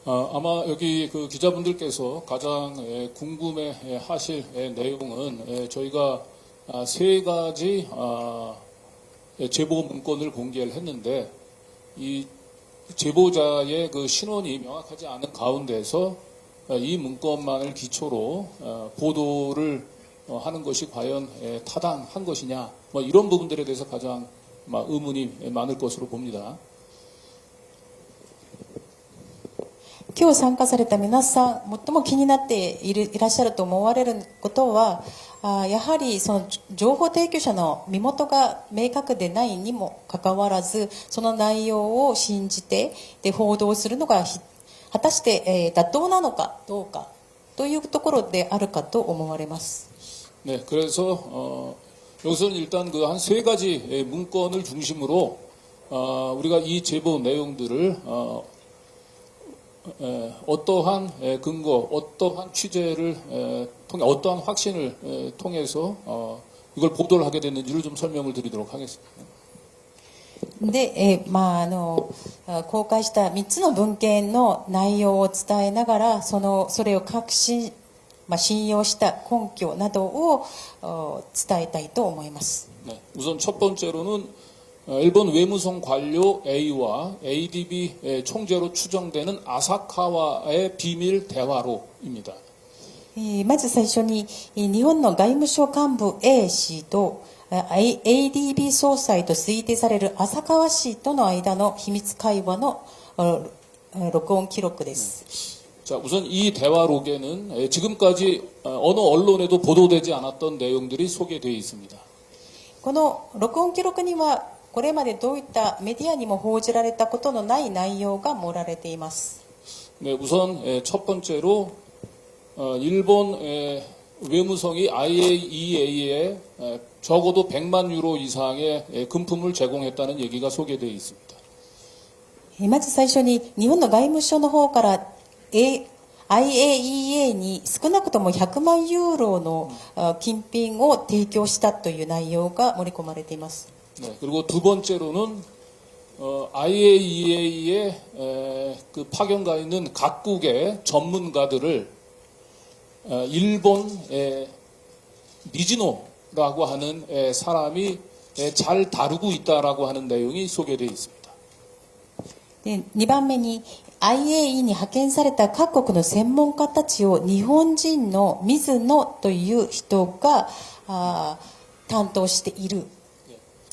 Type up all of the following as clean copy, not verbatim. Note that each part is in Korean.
아마 여기 그 기자분들께서 가장 궁금해 하실 내용은 저희가 세 가지 제보 문건을 공개를 했는데 이 제보자의 그 신원이 명확하지 않은 가운데서 이 문건만을 기초로 보도를 하는 것이 과연 타당한 것이냐, 뭐 이런 부분들에 대해서 가장 의문이 많을 것으로 봅니다. 今日参加された皆さん、最も気になっていらっしゃると思われることは、やはりその情報提供者の身元が明確でないにもかかわらず、その内容を信じてで報道するのが果たして、妥当なのかどうかというところであるかと思われます。 네, 그래서 여기서는 일단 그 한 세 가지 문건을 중심으로 우리가 이 제보 내용들을 어떠한 근거, 어떠한 취재를 통해 어떠한 확신을 통해서 이걸 보도를 하게 됐는지를 좀 설명을 드리도록 하겠습니다. で、公開した3つの文献の内容を伝えながら、それを信用した根拠などを伝えたいと思います。 네, 우선 첫 번째로는 일본 외무성 관료 A와 ADB 총재로 추정되는 아사카와의 비밀 대화로입니다. まず最初に日本の外務省幹部 A 氏と ADB 総裁と推定される浅川氏との間の秘密会話の録音記録です。 자, 우선 이 대화록에는 지금까지 어느 언론에도 보도되지 않았던 내용들이 소개되어 있습니다. この録音記録にはこれまでどういったメディアにも報じられたことのない内容が盛られています。 네, 우선 첫 번째로 일본 외무성이 IAEA에 적어도 100만 유로 이상의 금품을 제공했다는 얘기가 소개되어 있습니다. まず最初に日本の外務省の方から IAEA に少なくとも100万ユーロの金品を提供したという内容が盛り込まれています。 네, 그리고 두 번째로는 IAEA에 그 파견가 있는 각국의 전문가들을 일본의 미즈노라고 하는 사람이 잘 다루고 있다라고 하는 내용이 소개되어 있습니다. で2番目に IAEA に派遣された各国の専門家たちを日本人の水野という人が担当している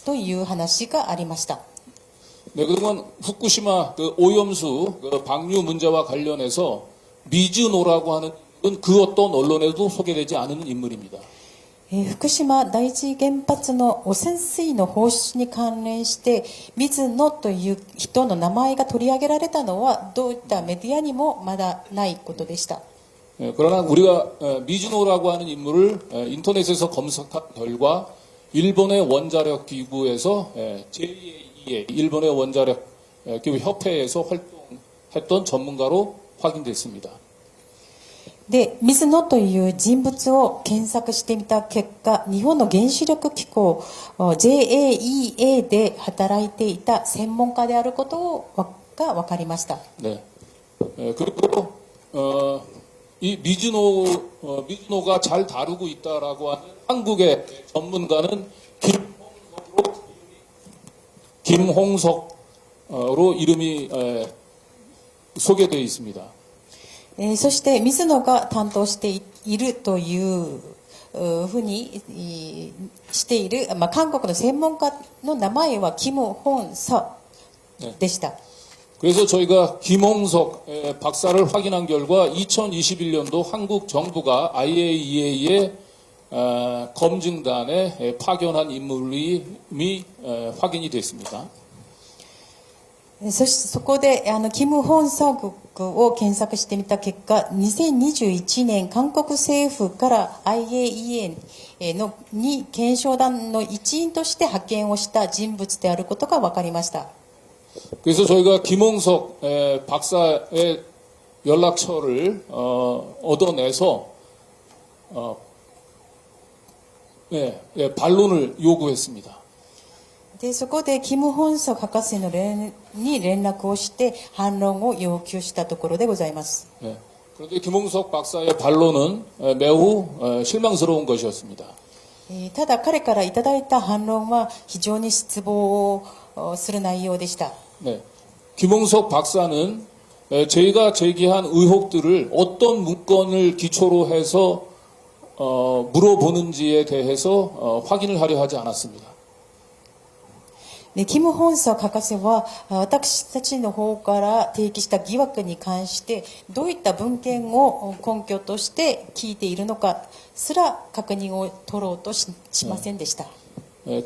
という話がありました。 네, 그동안 후쿠시마 그 오염수 그 방류 문제와 관련해서 미즈노라고 하는 그 어떤 언론에도 소개되지 않은 인물입니다. 福島第一原発の汚染水の放出に関連して水野という人の名前が取り上げられたのはどういったメディアにもまだないことでした。 그러나 우리가 미즈노라고 하는 인물을 인터넷에서 검색한 결과 일본의 원자력 기구에서 JAEA 일본의 원자력 기구 협회에서 활동했던 전문가로 확인됐습니다. で、水野という人物を検索してみた結果、日本の原子力機構 JAEA で働いていた専門家であることが分かりました。 네. 그리고 이 미즈노가 잘 다루고 있다라고 하는 한국의 전문가는 김홍석으로 이름이 소개되어 있습니다. そして水野が担当しているというふうにしている、韓国の専門家の名前はキム・ホンサでした。 그래서 저희가 김홍석 박사를 확인한 결과 2021년도 한국 정부가 IAEA의 검증단에 파견한 인물이 확인이 됐습니다. そこでキム・ホンサを検索してみた結果、2021年韓国政府から IAEA に検証団の一員として派遣をした人物であることが分かりました。 그래서 저희가 김홍석 박사의 연락처를 얻어내서 반론을 요구했습니다. で、そこでキム・ホンソ博士のに連絡をして反論を要求したところでございます。 네. 그런데 김홍석 박사의 반론은 매우 실망스러운 것이었습니다. ただ彼からいただいた反論は非常に失望をする内容でした。 네. 김홍석 박사는 저희가 제기한 의혹들을 어떤 문건을 기초로 해서 물어보는지에 대해서 확인을 하려 하지 않았습니다. でキム・ホンソ博士は私たちの方から提起した疑惑に関してどういった文献を根拠として聞いているのかすら確認を取ろうとしませんでした。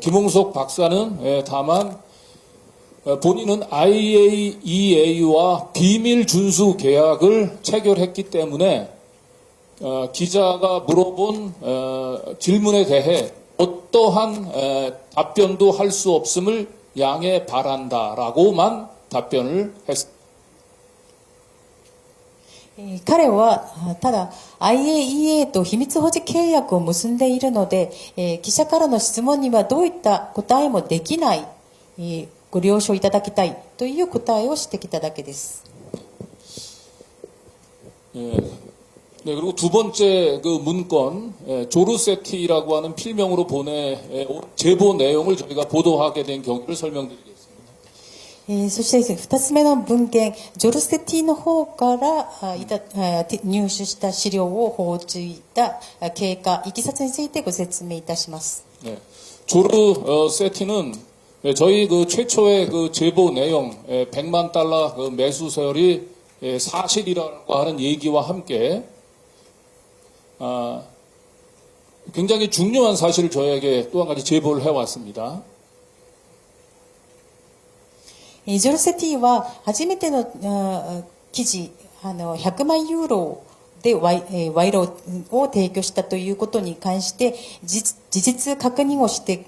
김홍석 박사는 다만 본인은 IAEA와 비밀 준수 계약을 체결했기 때문에 기자가 물어본 질문에 대해 어떠한 답변도 할 수 없음을 양해 바란다라고만 답변을 했습니다. 彼はただ IAEA と秘密保持契約を結んでいるので、記者からの質問にはどういった答えもできない、ご了承いただきたいという答えをしてきただけです。 네, 그리고 두 번째 그 문건, 조르세티라고 하는 필명으로 제보 내용을 저희가 보도하게 된 경위를 설명드리겠습니다. そしてですね、2つ目の文献、ジョルセティの方から入手した資料を報じた経過、いきさつについてご説明いたします。 네, 조르세티는 저희 그 최초의 그 제보 내용, 100만 달러 그 매수설이 사실이라고 하는 얘기와 함께 굉장히 중요한 사실을 저에게 또 한 가지 제보를 해왔습니다. ジョルセティは初めての記事、100万ユーロで賄賂を提供したということに関して事実確認をして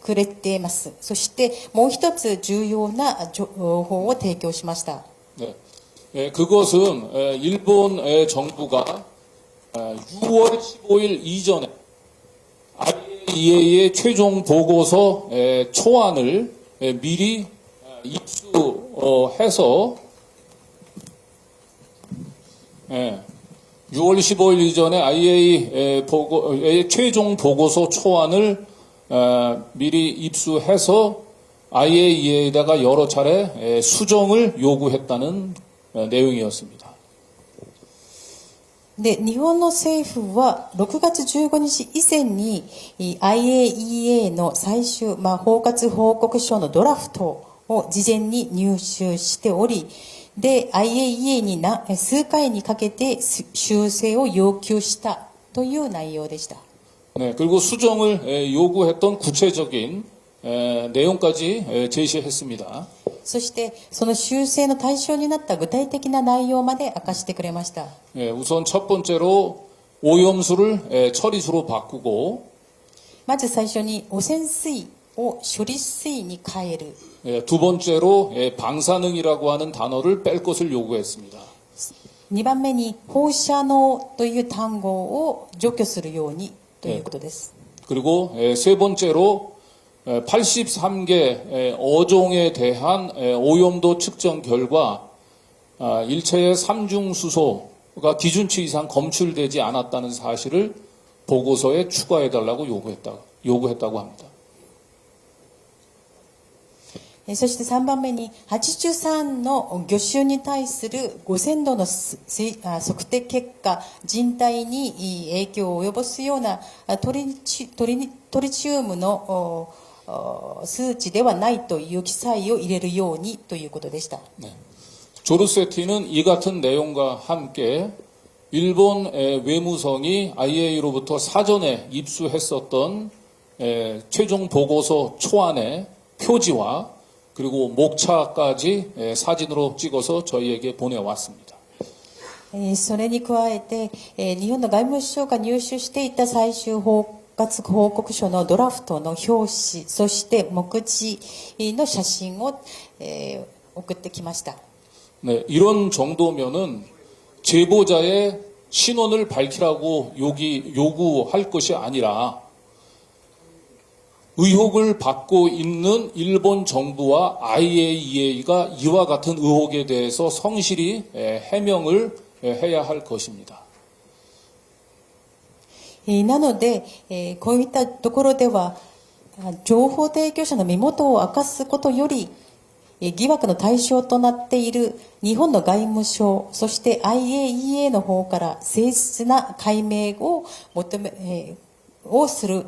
くれています。そしてもう一つ重要な情報を提供しました。 네, 그것은 일본 정부가 6월 15일 이전에 IAEA의 최종 보고서 초안을 미리 입수해서 6월 15일 이전에 IAEA의 최종 보고서 초안을 미리 입수해서 IAEA에다가 여러 차례 수정을 요구했다는 내용이었습니다. で、日本の政府は6月15日以前に IAEA の最終、包括報告書のドラフトを事前に入手しており、で、IAEA に数回にかけて修正を要求したという内容でした。 네, 그리고 수정을 요구했던 구체적인 내용까지 제시했습니다. そしてその修正の対象になった具体的な内容まで明かしてくれました。 우선 첫 번째로 오염수를 처리수로 바꾸고 まず最初に汚染水を処理水に変える。 두 번째로 방사능이라고 하는 단어를 뺄 것을 요구했습니다. 2番目に放射能という単語を除去するようにということです。 그리고 세 번째로 83개 어종에 대한 오염도 측정 결과 일체의 삼중수소가 기준치 이상 검출되지 않았다는 사실을 보고서에 추가해달라고 요구했다고 합니다. そして3番目に83の魚種に対する5000度の測定結果、人体に影響を及ぼすようなトリチウムの数値ではないという記載を入れるようにということでした。 네. 조르세티는 이 같은 내용과 함께 일본 외무성이 IAEA로부터 사전에 입수했었던 최종 보고서 초안의 표지와 그리고 목차까지 사진으로 찍어서 저희에게 보내왔습니다. それに加えて、日本の外務省が入手していた最終報告書のドラフトの表紙、そして目次の写真を、送ってきました。 네, 이런 정도면은 제보자의 신원을 밝히라고 요구할 것이 아니라 의혹을 받고 있는 일본 정부와 IAEA가 이와 같은 의혹에 대해서 성실히 해명을 해야 할 것입니다. なので、こういったところでは、情報提供者の身元を明かすことより、疑惑の対象となっている日本の外務省、そして IAEA の方から誠実な解明を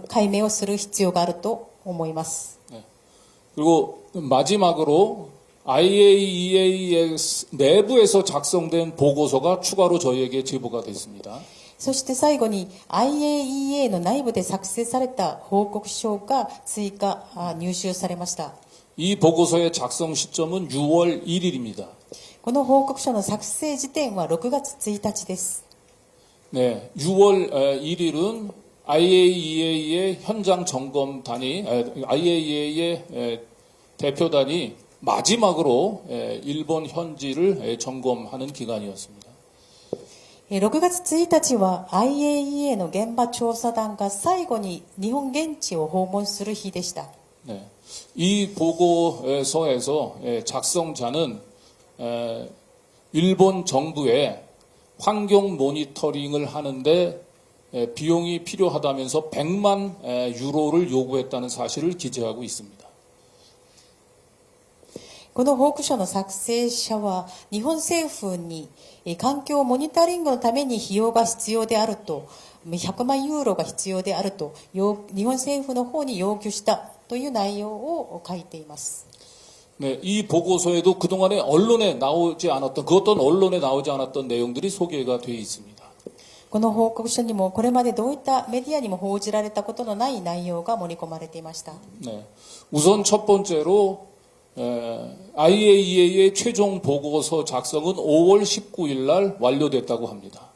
解明をする必要があると思います。 그리고 마지막으로 IAEA 내부에서 작성된 보고서가 추가로 저희에게 제보가 됐습니다. そして最後に IAEA の内部で作成された報告書が追加入手されました。 이 보고서의 작성 시점은 6월 1일입니다. この報告書の作成時点は6月1日です。 네, 6월 1일은 IAEA의 현장 점검단이, IAEA의 대표단이 마지막으로 일본 현지를 점검하는 기간이었습니다. 6月1日は IAEA の現場調査団が最後に日本現地を訪問する日でした。 네, 이 보고서에서 작성자는 일본 정부에 환경 모니터링을 하는데 비용이 필요하다면서 100만 유로를 요구했다는 사실을 기재하고 있습니다. この報告書の作成者は日本政府に環境モニタリングのために費用が必要であると、100万ユーロが必要であると日本政府の方に要求したという内容を書いています。 네, 이 보고서에도 그동안에 언론에 나오지 않았던 그 어떤 언론에 나오지 않았던 내용들이 소개가 되어 있습니다. この報告書にもこれまでどういったメディアにも報じられたことのない内容が盛り込まれていました。 네, 우선 첫 번째로 IAEA의 최종 보고서 작성은 5월 19일 날 완료됐다고 합니다.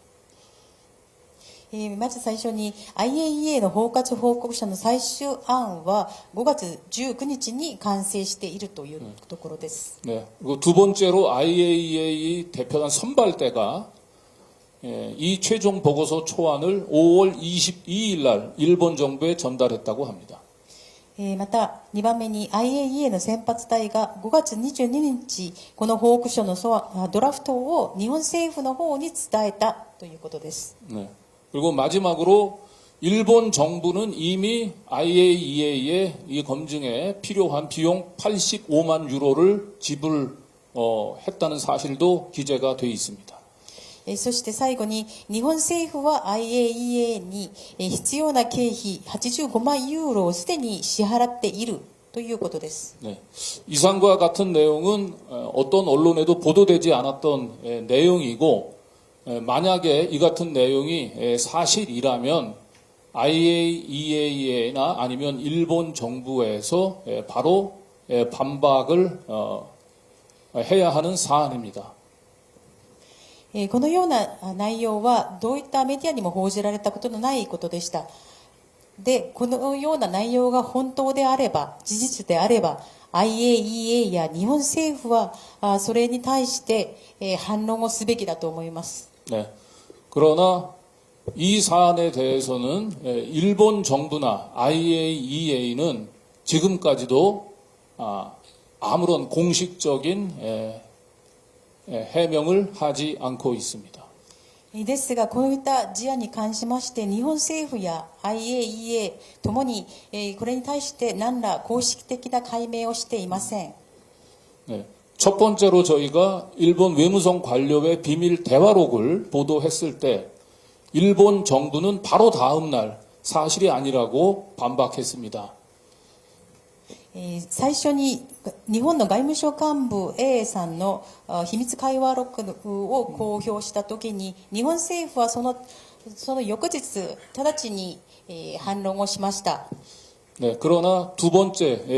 まず最初に IAEA の包括報告書の最終案は5月19日に完成しているというところです。 네, 그리고 두 번째로 IAEA 대표단 선발대가 이 최종 보고서 초안을 5월 22일 날 일본 정부에 전달했다고 합니다. また2番目に IAEA の先発隊が5月22日この報告書のドラフトを日本政府の方に伝えたということです。 네. 그리고 마지막으로 일본 정부는 이미 IAEA의 이 검증에 필요한 비용 85만 유로를 지불했다는 사실도 기재가 되어 있습니다. そして最後に日本政府は IAEA に必要な経費85万ユーロをすでに支払っているということです。 네. 이상과 같은 내용은 어떤 언론에도 보도되지 않았던 내용이고 만약에 이 같은 내용이 사실이라면 IAEA나 아니면 일본 정부에서 바로 반박을 해야 하는 사안입니다. このような内容はどういったメディアにも報じられたことのないことでした。で、このような内容が本当であれば、事実であれば、IAEA や日本政府はそれに対して反論をすべきだと思います。 네. 그러나 이 사안에 대해서는 일본 정부나 IAEA는 지금까지도 아무런 공식적인 해명을 하지 않고 있습니다. ですが、こういった事案に関しまして、日本政府や IAEA ともにこれに対して何ら公式的な解明をしていません。 네. 첫 번째로 저희가 일본 외무성 관료의 비밀 대화록을 보도했을 때 일본 정부는 바로 다음 날 사실이 아니라고 반박했습니다. 最初に日本の外務省幹部 A さんの秘密会話録を公表したときに日本政府はその翌日直ちに反論をしました。 네, 그러나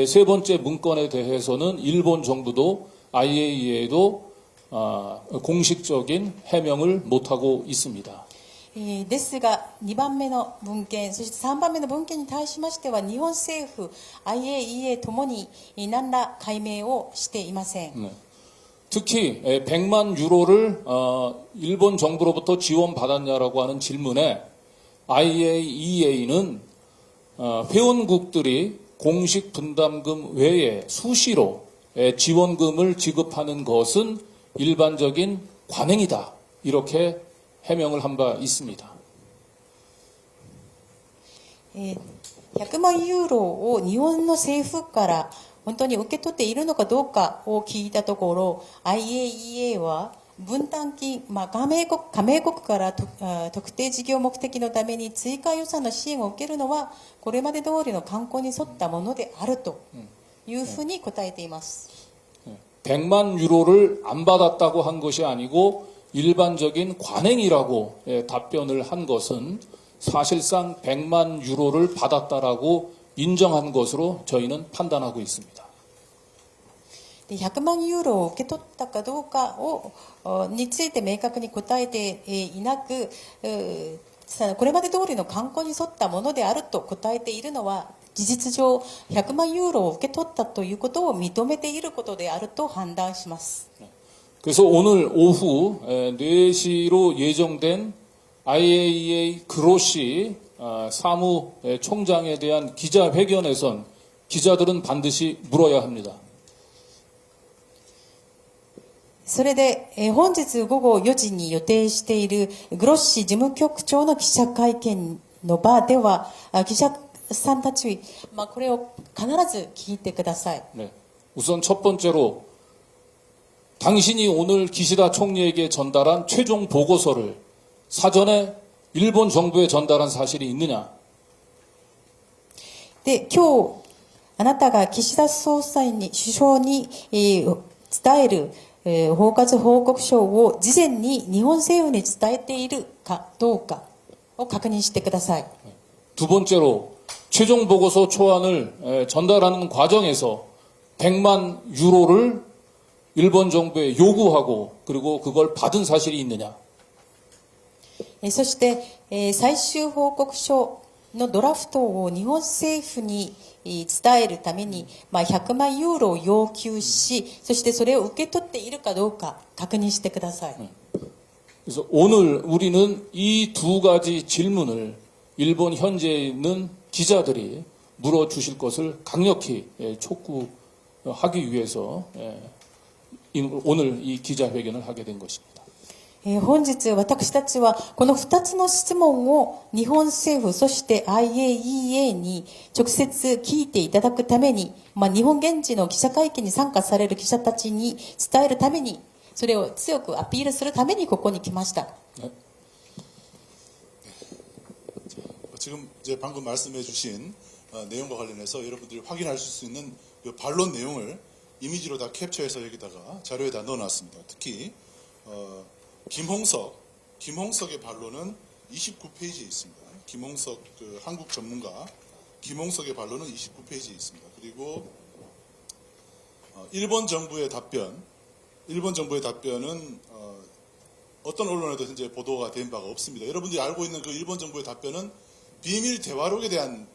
세 번째 문건에 대해서는 일본 정부도 IAEA도 공식적인 해명을 못하고 있습니다. ですが2番目の文献そして3番目の文献に対しましては日本政府 IAEA ともに何ら解明をしていません。 네. 특히 100만 유로를 일본 정부로부터 지원받았냐라고 하는 질문에 IAEA는 회원국들이 공식 분담금 외에 수시로 지원금을 지급하는 것은 일반적인 관행이다. 이렇게 해명을 한 바 있습니다. 100万ユーロを日本の政府から本当に受け取っているのかどうかを聞いたところ、IAEA は分担金、加盟国から特定事業目的のために追加予算の支援を受けるのはこれまで通りの慣行に沿ったものであるというふうに答えています。 100만 유로를 안 받았다고 한 것이 아니고 일반적인 관행이라고 답변을 한 것은 사실상 100만 유로를 받았다라고 인정한 것으로 저희는 판단하고 있습니다. 100万ユーロを受け取ったかどうかについて明確に答えていなく、これまで通りの慣行に沿ったものであると答えているのは事実上100万ユーロを受け取ったということを認めていることであると判断します。 그래서 오늘 오후 4시로 예정된 IAEA 그로시 사무총장에 대한 기자회견에선 기자들은 반드시 물어야 합니다. それで、本日午後4時に予定しているグロッシ事務局長の記者会見の場では、記者さんたち、これを必ず聞いてください。 네. 우선 첫 번째로 당신이 오늘 기시다 총리에게 전달한 최종 보고서를 사전에 일본 정부에 전달한 사실이 있느냐? で、今日、あなたが岸田首相に、伝える、包括報告書を事前に日本政府に伝えているかどうかを確認してください。 두 번째로 최종 보고서 초안을 전달하는 과정에서 100만 유로를 일본 정부에 요구하고 그리고 그걸 받은 사실이 있느냐? そして、最終報告書のドラフトを日本政府に伝えるために、100万ユーロを要求し、そしてそれを受け取っているかどうか確認してください。 그래서 오늘 우리는 이 두 가지 질문을 일본 현지에 있는 기자들이 물어주실 것을 강력히 촉구하기 위해서 오늘 이 기자회견을 하게 된 것입니다. 本日私たちはこの2つの質問を日本政府そして IAEA に直接聞いていただくために、日本現地の記者会見に参加される記者たちに伝えるために、それを強くアピールするためにここに来ました。 네. 지금 이제 방금 말씀해주신 내용과 관련해서 여러분들이 확인할 수 있는 그 반론 내용을 이미지로 다 캡처해서 여기다가 자료에다 넣어놨습니다. 특히 김홍석의 반론은 29페이지에 있습니다. 김홍석 그 한국 전문가 김홍석의 반론은 29페이지에 있습니다. 그리고 일본 정부의 답변은 어떤 언론에도 현재 보도가 된 바가 없습니다. 여러분들이 알고 있는 그 일본 정부의 답변은 비밀 대화록에 대한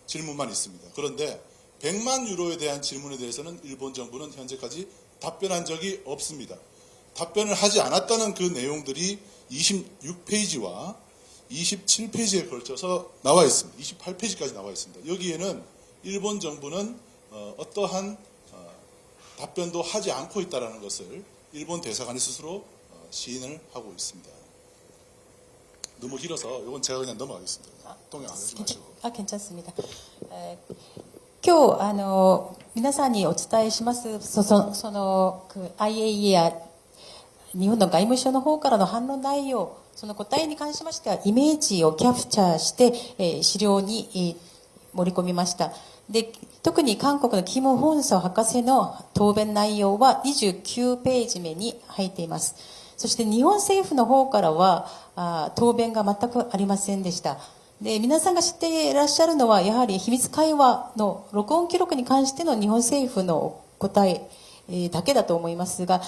질문만 있습니다. 그런데 100만 유로에 대한 질문에 대해서는 일본 정부는 현재까지 답변한 적이 없습니다. 답변을 하지 않았다는 그 내용들이 26페이지와 27페이지에 걸쳐서 나와 있습니다. 28페이지까지 나와 있습니다. 여기에는 일본 정부는 어떠한 답변도 하지 않고 있다는 것을 일본 대사관이 스스로 시인을 하고 있습니다. 너무 길어서 이건 제가 그냥 넘어가겠습니다. 동의 안 하지 마시고. 괜찮습니다。今日皆さんにお伝えします。そのIAEA や日本の外務省の方からの反論内容、その答えに関しましてはイメージをキャプチャーして、資料に、盛り込みました。で、特に韓国のキム・ホンソ博士の答弁内容は29ページ目に入っています。そして日本政府の方からは答弁が全くありませんでした。で、皆さんが知っていらっしゃるのはやはり秘密会話の録音記録に関しての日本政府の答えだけだと思いますが、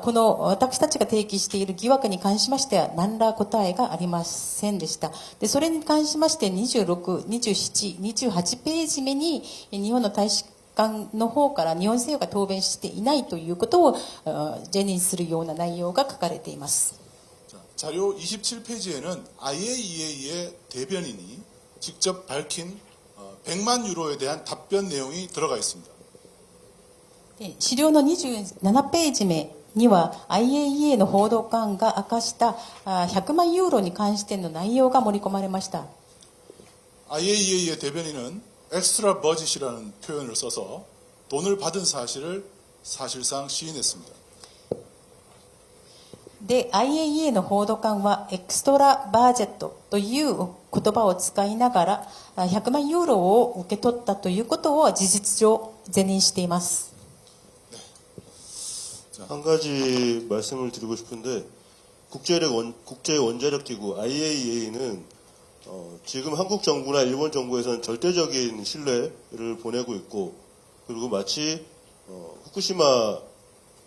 この私たちが提起している疑惑に関しましては何ら答えがありませんでした。で、それに関しまして26、27、28ページ目に日本の大使館の方から日本政府が答弁していないということをジェニーするような内容が書かれています。 자료 27페이지에는 IAEA의 대변인이 직접 밝힌 100만 유로에 대한 답변 내용이 들어가 있습니다. で資料の27ページ目には IAEA の報道官が明かした100万ユーロに関しての内容が盛り込まれました。 IAEA의 대변인은 엑스트라 버짓이라는 표현을 써서 돈을 받은 사실을 사실상 시인했습니다. で IAEA の報道官はエクストラバージェットという言葉を使いながら100万ユーロを受け取ったということを事実上是認しています。 한 가지 말씀을 드리고 싶은데 국제원자력기구 IAEA는 지금 한국 정부나 일본 정부에서는 절대적인 신뢰를 보내고 있고 그리고 마치 후쿠시마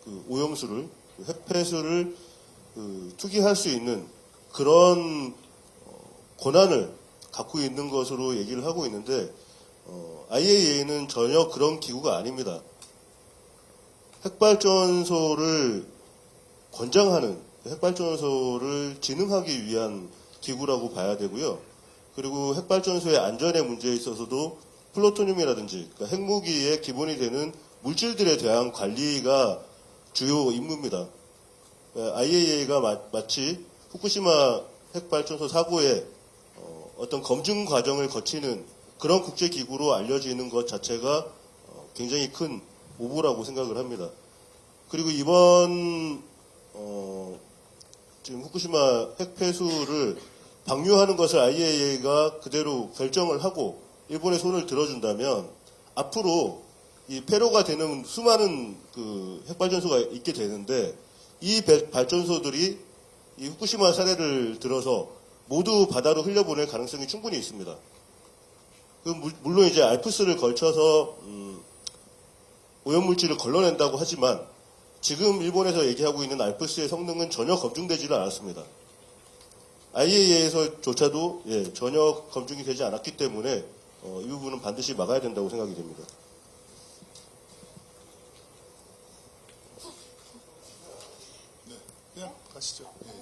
그 오염수를 핵폐수를 투기할 수 있는 그런 권한을 갖고 있는 것으로 얘기를 하고 있는데 IAEA는 전혀 그런 기구가 아닙니다. 핵발전소를 권장하는 핵발전소를 진흥하기 위한 기구라고 봐야 되고요. 그리고 핵발전소의 안전의 문제에 있어서도 플루토늄이라든지 그러니까 핵무기의 기본이 되는 물질들에 대한 관리가 주요 임무입니다. IAEA가 마치 후쿠시마 핵발전소 사고의 어떤 검증 과정을 거치는 그런 국제기구로 알려지는 것 자체가 굉장히 큰 오보라고 생각을 합니다. 그리고 이번 지금 후쿠시마 핵폐수를 방류하는 것을 IAEA가 그대로 결정을 하고 일본의 손을 들어준다면 앞으로 이 폐로가 되는 수많은 그 핵발전소가 있게 되는데 이 발전소들이 이 후쿠시마 사례를 들어서 모두 바다로 흘려보낼 가능성이 충분히 있습니다. 물론 이제 알프스를 걸쳐서 오염물질을 걸러낸다고 하지만 지금 일본에서 얘기하고 있는 알프스의 성능은 전혀 검증되지를 않았습니다. IAEA에서조차도 전혀 검증이 되지 않았기 때문에 이 부분은 반드시 막아야 된다고 생각이 됩니다. 그냥 가시죠.